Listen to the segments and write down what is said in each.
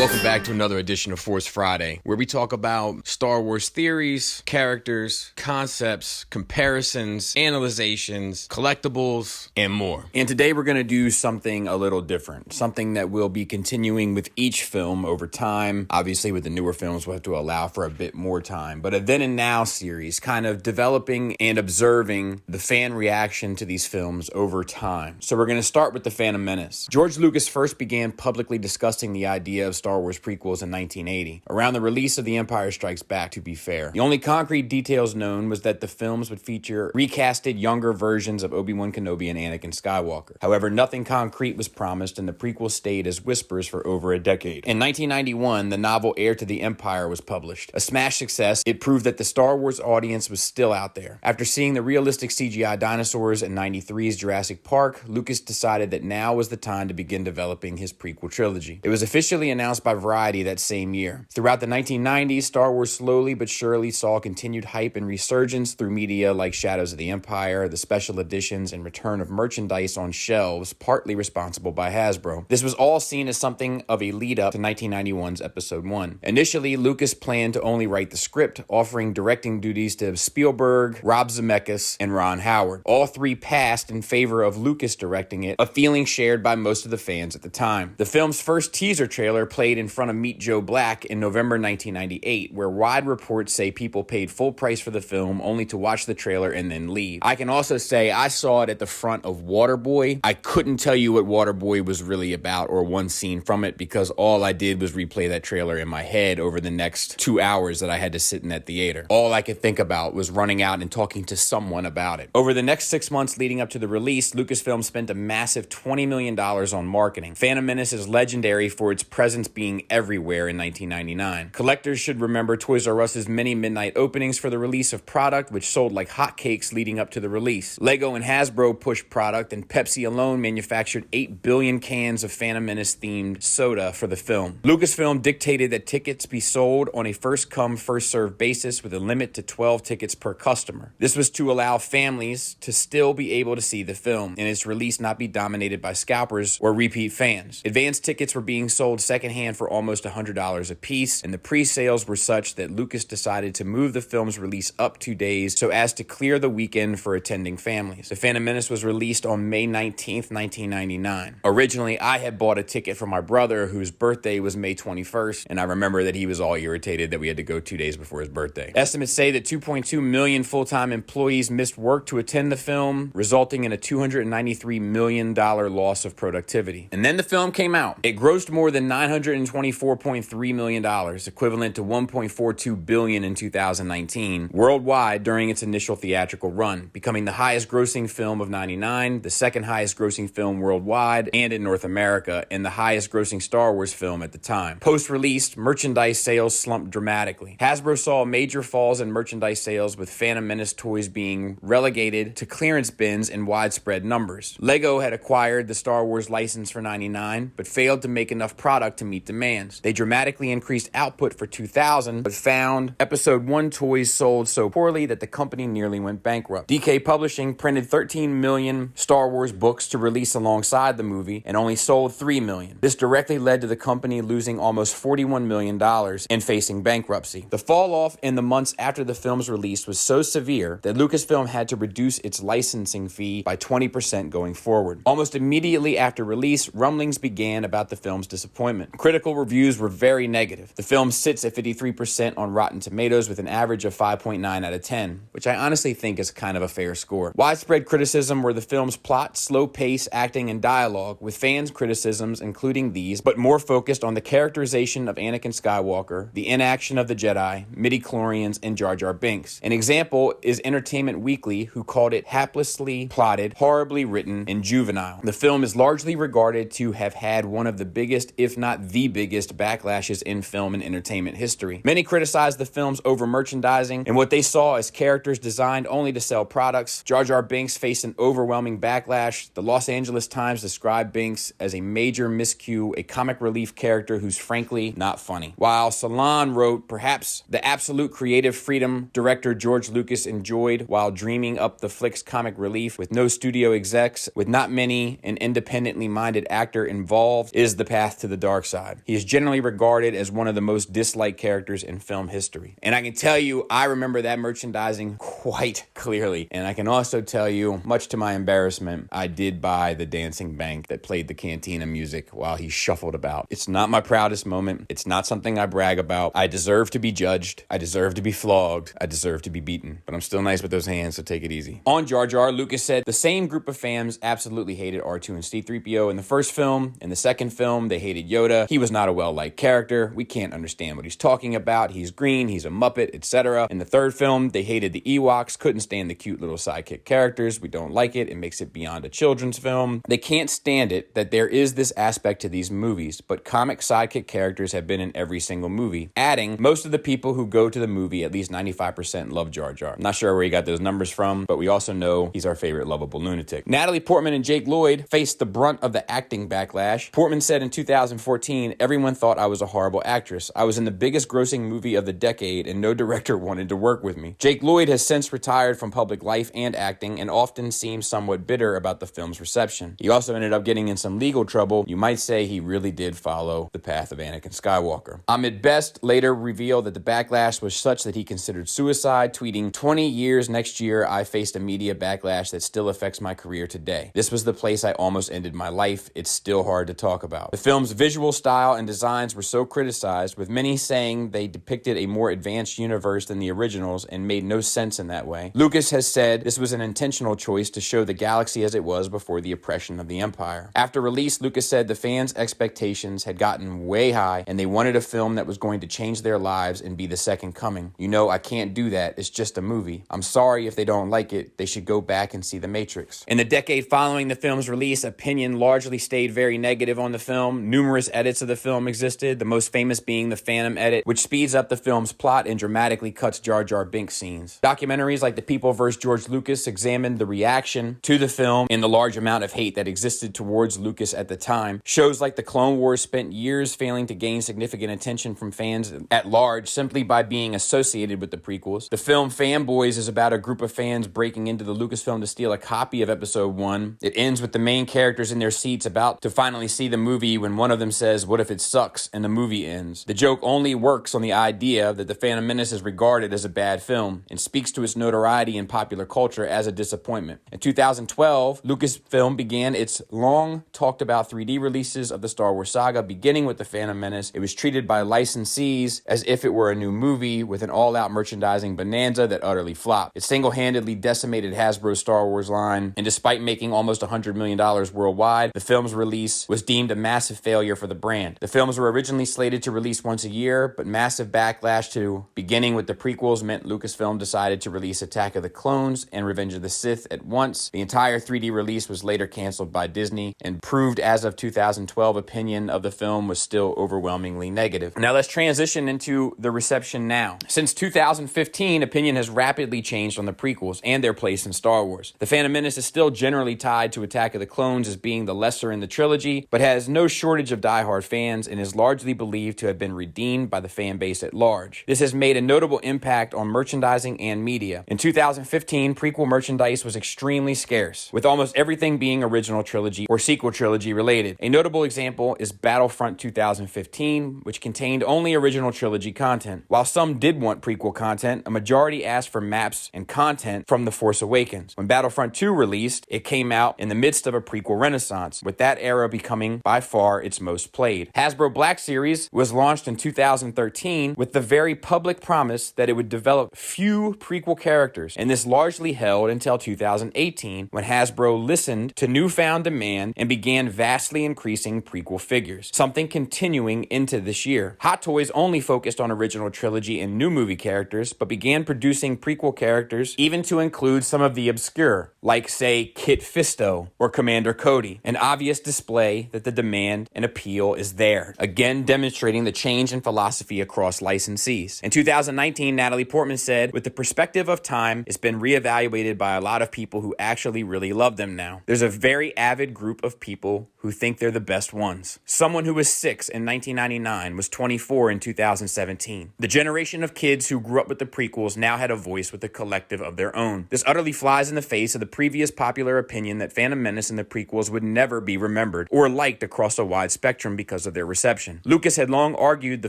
Welcome back to another edition of Force Friday, where we talk about Star Wars theories, characters, concepts, comparisons, analyzations, collectibles, and more. And today we're going to do something a little different, something that we'll be continuing with each film over time. Obviously, with the newer films, we'll have to allow for a bit more time, but a then and now series, kind of developing and observing the fan reaction to these films over time. So we're going to start with The Phantom Menace. George Lucas first began publicly discussing the idea of Star Wars prequels in 1980, around the release of The Empire Strikes Back, to be fair. The only concrete details known was that the films would feature recasted younger versions of Obi-Wan Kenobi and Anakin Skywalker. However, nothing concrete was promised, and the prequels stayed as whispers for over a decade. In 1991, the novel Heir to the Empire was published. A smash success, it proved that the Star Wars audience was still out there. After seeing the realistic CGI dinosaurs in 93's Jurassic Park, Lucas decided that now was the time to begin developing his prequel trilogy. It was officially announced by Variety that same year. Throughout the 1990s, Star Wars slowly but surely saw continued hype and resurgence through media like Shadows of the Empire, the special editions, and return of merchandise on shelves, partly responsible by Hasbro. This was all seen as something of a lead-up to 1991's Episode 1. Initially, Lucas planned to only write the script, offering directing duties to Spielberg, Rob Zemeckis, and Ron Howard. All three passed in favor of Lucas directing it, a feeling shared by most of the fans at the time. The film's first teaser trailer played in front of Meet Joe Black in November 1998, where wide reports say people paid full price for the film only to watch the trailer and then leave. I can also say I saw it at the front of Waterboy. I couldn't tell you what Waterboy was really about or one scene from it because all I did was replay that trailer in my head over the next 2 hours that I had to sit in that theater. All I could think about was running out and talking to someone about it. Over the next 6 months leading up to the release, Lucasfilm spent a massive $20 million on marketing. Phantom Menace is legendary for its presence being everywhere in 1999. Collectors should remember Toys R Us's many midnight openings for the release of product, which sold like hotcakes leading up to the release. Lego and Hasbro pushed product, and Pepsi alone manufactured 8 billion cans of Phantom Menace-themed soda for the film. Lucasfilm dictated that tickets be sold on a first-come, first-served basis with a limit to 12 tickets per customer. This was to allow families to still be able to see the film, and its release not be dominated by scalpers or repeat fans. Advanced tickets were being sold secondhand for almost $100 a piece, and the pre-sales were such that Lucas decided to move the film's release up 2 days so as to clear the weekend for attending families. The Phantom Menace was released on May 19th, 1999. Originally, I had bought a ticket for my brother whose birthday was May 21st, and I remember that he was all irritated that we had to go 2 days before his birthday. Estimates say that 2.2 million full-time employees missed work to attend the film, resulting in a $293 million loss of productivity. And then the film came out. It grossed more than $924.3 million, equivalent to $1.42 billion in 2019, worldwide during its initial theatrical run, becoming the highest-grossing film of '99, the second highest-grossing film worldwide and in North America, and the highest-grossing Star Wars film at the time. Post-release, merchandise sales slumped dramatically. Hasbro saw major falls in merchandise sales, with Phantom Menace toys being relegated to clearance bins in widespread numbers. Lego had acquired the Star Wars license for '99, but failed to make enough product to meet demands. They dramatically increased output for 2000, but found Episode 1 toys sold so poorly that the company nearly went bankrupt. DK Publishing printed 13 million Star Wars books to release alongside the movie and only sold 3 million. This directly led to the company losing almost $41 million and facing bankruptcy. The fall off in the months after the film's release was so severe that Lucasfilm had to reduce its licensing fee by 20% going forward. Almost immediately after release, rumblings began about the film's disappointment. Critical reviews were very negative. The film sits at 53% on Rotten Tomatoes with an average of 5.9 out of 10, which I honestly think is kind of a fair score. Widespread criticism were the film's plot, slow pace, acting, and dialogue, with fans' criticisms including these, but more focused on the characterization of Anakin Skywalker, the inaction of the Jedi, midi-chlorians, and Jar Jar Binks. An example is Entertainment Weekly, who called it haplessly plotted, horribly written, and juvenile. The film is largely regarded to have had one of the biggest, if not the biggest, backlashes in film and entertainment history. Many criticized the film's over-merchandising and what they saw as characters designed only to sell products. Jar Jar Binks faced an overwhelming backlash. The Los Angeles Times described Binks as a major miscue, a comic relief character who's frankly not funny. While Salon wrote, perhaps the absolute creative freedom director George Lucas enjoyed while dreaming up the flick's comic relief with no studio execs, with not many, an independently minded actor involved, is the path to the dark side. side. He is generally regarded as one of the most disliked characters in film history. And I can tell you, I remember that merchandising quite clearly. And I can also tell you, much to my embarrassment, I did buy the dancing bank that played the cantina music while he shuffled about. It's not my proudest moment. It's not something I brag about. I deserve to be judged. I deserve to be flogged. I deserve to be beaten. But I'm still nice with those hands, so take it easy. On Jar Jar, Lucas said, the same group of fans absolutely hated R2 and C-3PO in the first film. In the second film, they hated Yoda. He was not a well-liked character. We can't understand what he's talking about. He's green. He's a Muppet, etc. In the third film, they hated the Ewoks. Couldn't stand the cute little sidekick characters. We don't like it. It makes it beyond a children's film. They can't stand it that there is this aspect to these movies, but comic sidekick characters have been in every single movie. Adding, most of the people who go to the movie, at least 95%, love Jar Jar. I'm not sure where he got those numbers from, but we also know he's our favorite lovable lunatic. Natalie Portman and Jake Lloyd faced the brunt of the acting backlash. Portman said in 2014, everyone thought I was a horrible actress. I was in the biggest grossing movie of the decade and no director wanted to work with me. Jake Lloyd has since retired from public life and acting and often seems somewhat bitter about the film's reception. He also ended up getting in some legal trouble. You might say he really did follow the path of Anakin Skywalker. Ahmed Best later revealed that the backlash was such that he considered suicide, tweeting, 20 years next year, I faced a media backlash that still affects my career today. This was the place I almost ended my life. It's still hard to talk about. The film's visual style and designs were so criticized, with many saying they depicted a more advanced universe than the originals and made no sense in that way. Lucas has said this was an intentional choice to show the galaxy as it was before the oppression of the Empire. After release, Lucas said the fans' expectations had gotten way high and they wanted a film that was going to change their lives and be the second coming. You know, I can't do that. It's just a movie. I'm sorry if they don't like it. They should go back and see The Matrix. In the decade following the film's release, opinion largely stayed very negative on the film. Numerous edits of the film existed, the most famous being the Phantom edit, which speeds up the film's plot and dramatically cuts Jar Jar Binks scenes. Documentaries like The People vs. George Lucas examined the reaction to the film and the large amount of hate that existed towards Lucas at the time. Shows like The Clone Wars spent years failing to gain significant attention from fans at large simply by being associated with the prequels. The film Fanboys is about a group of fans breaking into the Lucasfilm to steal a copy of Episode 1. It ends with the main characters in their seats about to finally see the movie when one of them says, "What if it sucks?" and the movie ends. The joke only works on the idea that the Phantom Menace is regarded as a bad film and speaks to its notoriety in popular culture as a disappointment. In 2012, Lucasfilm began its long talked about 3D releases of the Star Wars saga, beginning with the Phantom Menace. It was treated by licensees as if it were a new movie with an all-out merchandising bonanza that utterly flopped. It single-handedly decimated Hasbro's Star Wars line, and despite making almost $100 million worldwide, the film's release was deemed a massive failure for the brand. The films were originally slated to release once a year, but massive backlash to beginning with the prequels meant Lucasfilm decided to release Attack of the Clones and Revenge of the Sith at once. The entire 3D release was later canceled by Disney and proved as of 2012 opinion of the film was still overwhelmingly negative. Now let's transition into the reception now. Since 2015, opinion has rapidly changed on the prequels and their place in Star Wars. The Phantom Menace is still generally tied to Attack of the Clones as being the lesser in the trilogy, but has no shortage of diehard fans and is largely believed to have been redeemed by the fan base at large. This has made a notable impact on merchandising and media. In 2015, prequel merchandise was extremely scarce, with almost everything being original trilogy or sequel trilogy related. A notable example is Battlefront 2015, which contained only original trilogy content. While some did want prequel content, a majority asked for maps and content from The Force Awakens. When Battlefront 2 released, it came out in the midst of a prequel renaissance, with that era becoming by far its most played. Hasbro Black Series was launched in 2013 with the very public promise that it would develop few prequel characters, and this largely held until 2018 when Hasbro listened to newfound demand and began vastly increasing prequel figures, something continuing into this year. Hot Toys only focused on original trilogy and new movie characters, but began producing prequel characters even to include some of the obscure, like say Kit Fisto or Commander Cody, an obvious display that the demand and appeal is there, again demonstrating the change in philosophy across licensees. In 2019, Natalie Portman said, "With the perspective of time, it's been reevaluated by a lot of people who actually really love them now. There's a very avid group of people who think they're the best ones. Someone who was 6 in 1999 was 24 in 2017. The generation of kids who grew up with the prequels now had a voice with a collective of their own. This utterly flies in the face of the previous popular opinion that Phantom Menace and the prequels would never be remembered or liked across a wide spectrum because because of their reception. Lucas had long argued the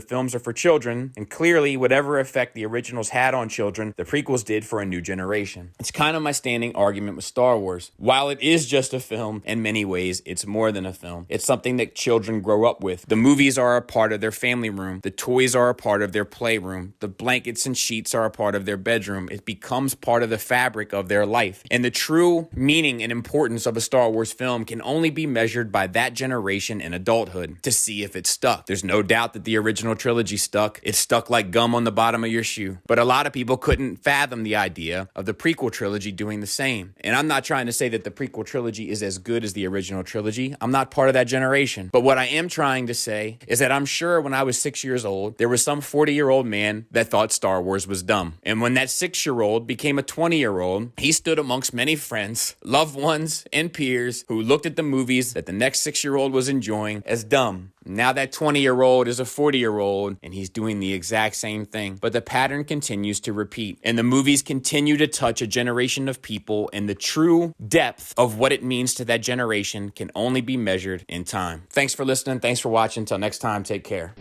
films are for children, and clearly whatever effect the originals had on children, the prequels did for a new generation. It's kind of my standing argument with Star Wars. While it is just a film, in many ways, it's more than a film. It's something that children grow up with. The movies are a part of their family room. The toys are a part of their playroom. The blankets and sheets are a part of their bedroom. It becomes part of the fabric of their life. And the true meaning and importance of a Star Wars film can only be measured by that generation in adulthood to see if it stuck. There's no doubt that the original trilogy stuck. It stuck like gum on the bottom of your shoe. But a lot of people couldn't fathom the idea of the prequel trilogy doing the same. And I'm not trying to say that the prequel trilogy is as good as the original trilogy. I'm not part of that generation. But what I am trying to say is that I'm sure when I was 6 years old, there was some 40-year-old man that thought Star Wars was dumb. And when that 6-year-old became a 20-year-old, he stood amongst many friends, loved ones, and peers who looked at the movies that the next 6-year-old was enjoying as dumb. Now that 20-year-old is a 40-year-old, and he's doing the exact same thing. But the pattern continues to repeat, and the movies continue to touch a generation of people, and the true depth of what it means to that generation can only be measured in time. Thanks for listening. Thanks for watching. Until next time, take care.